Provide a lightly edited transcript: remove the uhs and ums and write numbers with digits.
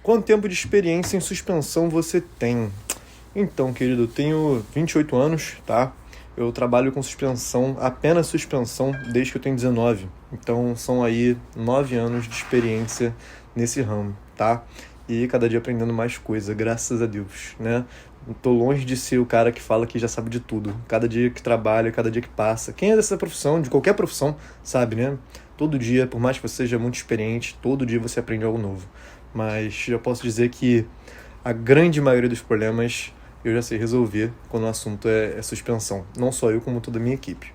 Quanto tempo de experiência em suspensão você tem? Então, querido, eu tenho 28 anos, tá? Eu trabalho com suspensão, apenas suspensão, desde que eu tenho 19. Então, são aí 9 anos de experiência nesse ramo, tá? E cada dia aprendendo mais coisa, graças a Deus, né? Tô longe de ser o cara que fala que já sabe de tudo. Cada dia que trabalha, cada dia que passa. Quem é dessa profissão, de qualquer profissão, sabe, né? Todo dia, por mais que você seja muito experiente, todo dia você aprende algo novo. Mas já posso dizer que a grande maioria dos problemas eu já sei resolver quando o assunto é suspensão. Não só eu, como toda a minha equipe.